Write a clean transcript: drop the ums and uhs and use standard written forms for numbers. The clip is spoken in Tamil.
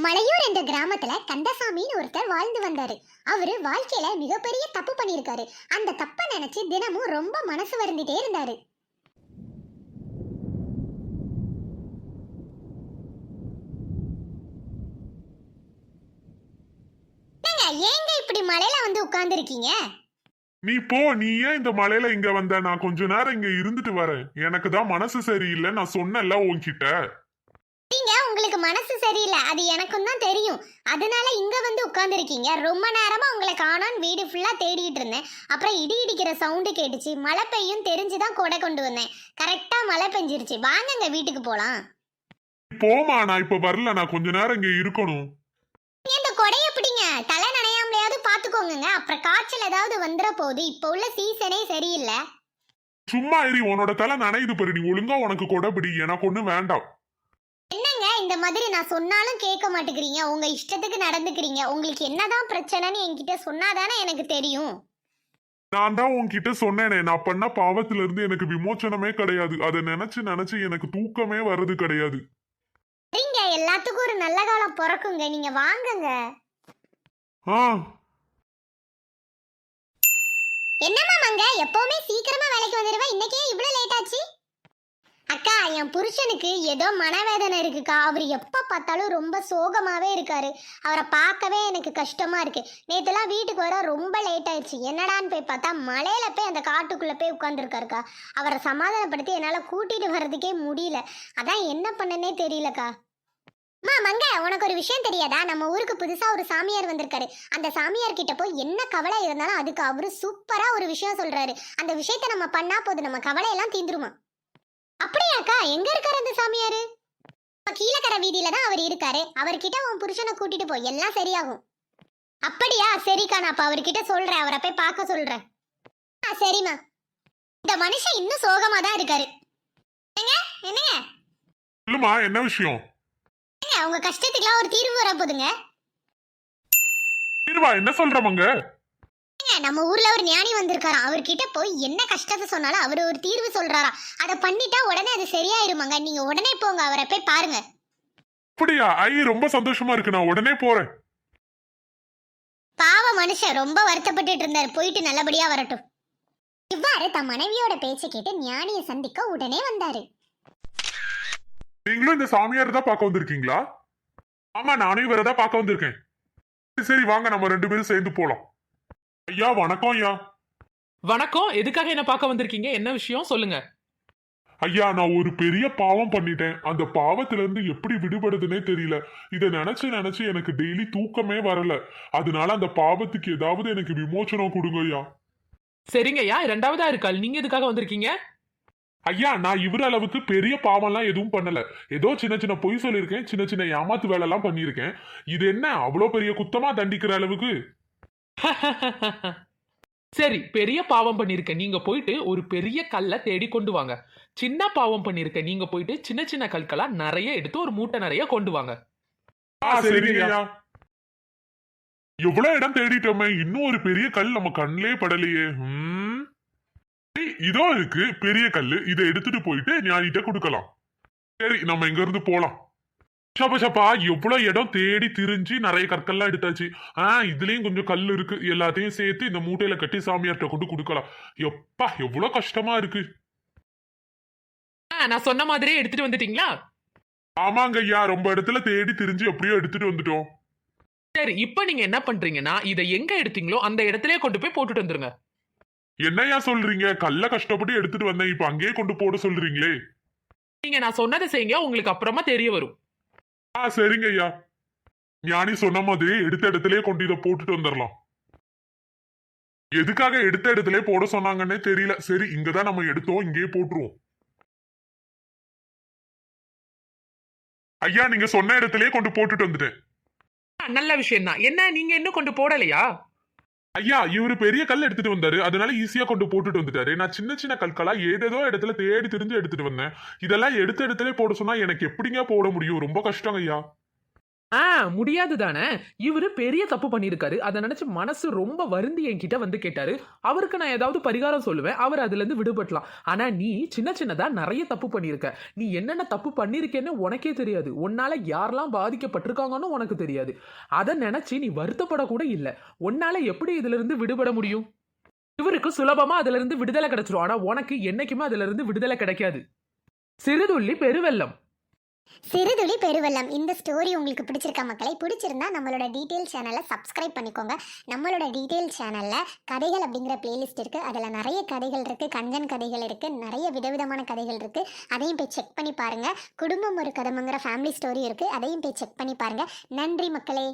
மலையூர் என்ற கிராமத்துல கந்தசாமின்னு ஒருத்தர் வாழ்ந்து வந்தாரு. அவரு வாழ்க்கையில மிகப்பெரிய தப்பு பண்ணிருக்காரு. அந்த தப்ப நினைச்சு தினமும் ரொம்ப மனசு வருந்திட்டே இருந்தாரு. ஏங்க இப்படி மலையில வந்து உட்கார்ந்து இருக்கீங்க? நீ போ. நீ ஏன் இந்த மலையில இங்க வந்த? நான் கொஞ்ச நேரம் இங்க இருந்துட்டு வரேன். எனக்கு தான் மனசு சரியில்லை. நான் சொன்னேன்ல உன்கிட்ட. உங்களுக்கு மனசு சரியில்லை, அது எனக்கும் தான் தெரியும். அதனால இங்க வந்து உட்கார்ந்து இருக்கீங்க. ரொம்ப நேரமா உங்களை காணோன்னு வீடு ஃபுல்லா தேடிட்டு இருந்தேன். அப்புறம் இடி இடிக்கிற சவுண்டு கேட்டுச்சு. மழை பெய்யும் தெரிஞ்சுதான் கொடை கொண்டு வந்தேன். கரெக்டா மழை பெஞ்சிருச்சு. வாங்கங்க வீட்டுக்கு போலாம். போமா, நான் இப்ப வரல. நான் கொஞ்ச நேரம் இங்க இருக்கணும். இந்த கொடைய பிடிங்க. தலை நனையாமலையாவது பாத்துக்கோங்க. அப்புறம் காய்ச்சல் ஏதாவது வந்துட போகுது. இப்ப உள்ள சீசனே சரியில்லை. சும்மா இரு. உன்னோட தலை நனையுது பாரு. நீ ஒழுங்கா உனக்கு கொடை பிடி. எனக்கு ஒண்ணு வேண்டாம். என்னங்க இந்த மாதிரி நான் சொன்னாலும் கேட்க மாட்டேங்கிறீங்க. உங்க இஷ்டத்துக்கு நடந்துக்கிறீங்க. உங்களுக்கு என்னதான் பிரச்சனைன்னு என்கிட்ட சொன்னாதானே எனக்கு தெரியும். நான் தான் உன்கிட்ட சொன்னேனே, நான் பண்ண பாவத்துல இருந்து எனக்கு விமோச்சனமே கிடையாது. அதை நினைச்சு நினைச்சு எனக்கு தூக்கமே வர்றது கிடையாது. சரிங்க, எல்லாத்துக்கும் ஒரு நல்ல காலம் பிறக்குங்க. நீங்க வாங்குங்க. என்னம்மா மங்க, எப்பவுமே சீக்கிரமா வேலைக்கு வந்துடுவா, இன்னைக்கே இவ்வளவு லேட் ஆச்சு? அக்கா, என் புருஷனுக்கு ஏதோ மனவேதனை இருக்குக்கா. அவர் எப்ப பார்த்தாலும் ரொம்ப சோகமாவே இருக்காரு. அவரை பார்க்கவே எனக்கு கஷ்டமா இருக்கு. நேத்துலாம் வீட்டுக்கு வர ரொம்ப லேட் ஆயிடுச்சு. என்னடான்னு போய் பார்த்தா மலையில போய் அந்த காட்டுக்குள்ள போய் உட்காந்துருக்காருக்கா. அவரை சமாதானப்படுத்தி என்னால கூட்டிட்டு வர்றதுக்கே முடியல. அதான் என்ன பண்ணனே தெரியலக்கா. மங்க, உனக்கு ஒரு விஷயம் தெரியாதா? நம்ம ஊருக்கு புதுசா ஒரு சாமியார் வந்திருக்காரு. அந்த சாமியார் கிட்ட போய் என்ன கவலை இருந்தாலும் அதுக்கு அவரு சூப்பரா ஒரு விஷயம் சொல்றாரு. அந்த விஷயத்த நம்ம பண்ணா போது நம்ம கவலையெல்லாம் தீந்துருமா. அப்படியாக்கா? எங்க இருக்காரு அந்த சாமியாரு? கீழக்கரை வீதியில தான் அவர் இருக்காரு. அவர்கிட்ட உன் புருஷனை கூட்டிட்டு போய் எல்லாம் சரியாகும். அப்படியா? சரிக்கா, நான் அப்ப அவர்கிட்ட சொல்றேன். அவரை போய் பார்க்க சொல்றேன். சரிம்மா. இந்த மனுஷன் இன்னும் சோகமா தான் இருக்காரு. என்னங்க சொல்லுமா, என்ன விஷயம்? உங்க கஷ்டத்துக்குலாம் ஒரு தீர்வு வர போதுங்க. தீர்வா? என்ன சொல்றவங்க? நம்ம ஊர்ல ஒரு ஞானி வந்திருக்காராம். அவர்கிட்ட போய் என்ன கஷ்டத்தை சொன்னாலும் அவர் ஒரு தீர்வு சொல்றாராம். அதை பண்ணிட்டா உடனே அது சரியாயிருமாங்க. நீங்க உடனே போங்க, அவரை போய் பாருங்க. அப்படியா? ரொம்ப சந்தோஷமா இருக்கு. நான் உடனே போறேன். பாவ மனுஷன் ரொம்ப வருத்தப்பட்டு இருந்தாரு. போயிட்டு நல்லபடியா வரட்டும். இவ்வாறு தம் மனைவியோட பேச்சை கேட்டு ஞானியை சந்திக்க உடனே வந்தாரு. நீங்களும் இந்த சாமியார் தான் பார்க்க வந்திருக்கீங்களா? ஆமா, நானும் இவரை தான் பார்க்க வந்திருக்கேன். சரி வாங்க, நம்ம 2 பேரும் சேர்ந்து போலாம். ஐயா வணக்கம். ஐயா வணக்கம். எதுக்காக என்ன பார்க்க வந்திருக்கீங்க? என்ன விஷயம் சொல்லுங்க. ஐயா, நான் ஒரு பெரிய பாவம் பண்ணிட்டேன். அந்த பாவத்துல இருந்து எப்படி விடுபடுதுன்னே தெரியல. இதை நினைச்சு நினைச்சு எனக்கு டெய்லி தூக்கமே வரல. அதனால அந்த பாவத்துக்கு ஏதாவது எனக்கு விமோச்சனம் கொடுங்க ஐயா. சரிங்க ஐயா, 2வதா இருக்கால். நீங்க எதுக்காக வந்திருக்கீங்க? ஐயா, நான் இவர அளவுக்கு பெரிய பாவம்லாம் எதுவும் பண்ணல. ஏதோ சின்ன சின்ன பொய் சொல்லியிருக்கேன். சின்ன சின்ன ஏமாத்து வேலை எல்லாம் பண்ணியிருக்கேன். இது என்ன அவ்வளோ பெரிய குத்தமா தண்டிக்கிற அளவுக்கு? சரி, பெரிய பாவம் பண்ணிருக்க நீங்க போயிட்டு ஒரு பெரிய கல்லை தேடி கொண்டு வாங்க. சின்ன பாவம் பண்ணிருக்க நீங்க போயிட்டு சின்ன சின்ன கற்களா நிறைய எடுத்து ஒரு மூட்டை நிறைய கொண்டு வாங்க. சரிங்கய்யா. எவ்வளவு இடம் தேடிட்டோமே, இன்னும் ஒரு பெரிய கல் நம்ம கண்ணிலே படலையே. இதோ இருக்கு பெரிய கல்லு. இதை எடுத்துட்டு போயிட்டு ஞானிட்ட கொடுக்கலாம். சரி, நம்ம இங்க இருந்து போலாம். சப்பா, எவ்வளவு இடம் தேடி திரிஞ்சு நிறைய கற்கள்லாம் எடுத்தாச்சு. இதுலயும் கொஞ்சம் கல் இருக்கு. எல்லாத்தையும் சேர்த்து இந்த மூட்டையில கட்டி சாமியார்ட்ட கொண்டு கொடுக்கலாம். எப்பா, எவ்வளவு கஷ்டமா இருக்கு. நான் சொன்ன மாதிரியே எடுத்துட்டு வந்துட்டீங்களா? ஆமாங்க ஐயா, ரொம்ப இடத்துல தேடி திரிஞ்சு எப்படியோ எடுத்துட்டு வந்துட்டோம். சரி, இப்ப நீங்க என்ன பண்றீங்கன்னா இதை எங்க எடுத்தீங்களோ அந்த இடத்துலயே கொண்டு போய் போட்டுட்டு வந்துருங்க. என்னையா சொல்றீங்க? கல்ல கஷ்டப்பட்டு எடுத்துட்டு வந்தேன், இப்ப அங்கேயே கொண்டு போட சொல்றீங்களே. நீங்க நான் சொன்னதை செய்யுங்க, உங்களுக்கு அப்புறமா தெரிய வரும். சரிங்க ஐயா. ஞானி சொன்ன மாதிரி எடுத்த இடத்துலயே கொண்டு இதை போட்டுட்டு வந்துடலாம். எதுக்காக எடுத்த இடத்துலயே போட சொன்னாங்கன்னே தெரியல. சரி, இங்கதான் நம்ம எடுத்தோம், இங்கேயே போட்டுருவோம். ஐயா, நீங்க சொன்ன இடத்துலயே கொண்டு போட்டுட்டு வந்துட்டேன். நல்ல விஷயம் தான். என்ன, நீங்க இன்னும் கொண்டு போடலையா? ஐயா, இவரு பெரிய கல் எடுத்துட்டு வந்தாரு. அதனால ஈஸியா கொண்டு போட்டுட்டு வந்துட்டாரு. நான் சின்ன சின்ன கற்களா ஏதேதோ இடத்துல தேடி திரிஞ்சு எடுத்துட்டு வந்தேன். இதெல்லாம் எடுத்த இடத்துல போட சொன்னா எனக்கு எப்படிங்க போட முடியும்? ரொம்ப கஷ்டம் ஐயா. முடியாது தானே. இவரு பெரிய தப்பு பண்ணியிருக்காரு. அதை நினைச்சு மனசு ரொம்ப வருந்தி என்கிட்ட வந்து கேட்டாரு. அவருக்கு நான் ஏதாவது பரிகாரம் சொல்லுவேன், அவர் அதுல இருந்து விடுபடலாம். ஆனா நீ சின்ன சின்னதா நிறைய தப்பு பண்ணியிருக்க. நீ என்னென்ன தப்பு பண்ணிருக்கேன்னு உனக்கே தெரியாது. உன்னால யாரெல்லாம் பாதிக்கப்பட்டிருக்காங்கன்னு உனக்கு தெரியாது. அதை நினைச்சு நீ வருத்தப்படக்கூட இல்லை. உன்னால எப்படி இதுல இருந்து விடுபட முடியும்? இவருக்கு சுலபமா அதுல இருந்து விடுதலை கிடைச்சிரும். ஆனா உனக்கு என்னைக்குமே அதுல இருந்து விடுதலை கிடைக்காது. சிறுதுள்ளி பெருவெள்ளம். சிறுதுளி பெருவெள்ளம். இந்த ஸ்டோரி உங்களுக்கு பிடிச்சிருக்கா மக்களை? பிடிச்சிருந்தா நம்மளோட டீட்டெயில் சேனலை சப்ஸ்கிரைப் பண்ணிக்கோங்க. நம்மளோட டீட்டெயில் சேனலில் கதைகள் அப்படிங்கிற பிளேலிஸ்ட் இருக்குது. அதில் நிறைய கதைகள் இருக்குது, கஞ்சன் கதைகள் இருக்குது, நிறைய விதவிதமான கதைகள் இருக்குது. அதையும் போய் செக் பண்ணி பாருங்கள். குடும்பம் ஒரு கதம்புங்கிற ஃபேமிலி ஸ்டோரி இருக்குது, அதையும் போய் செக் பண்ணி பாருங்கள். நன்றி மக்களே.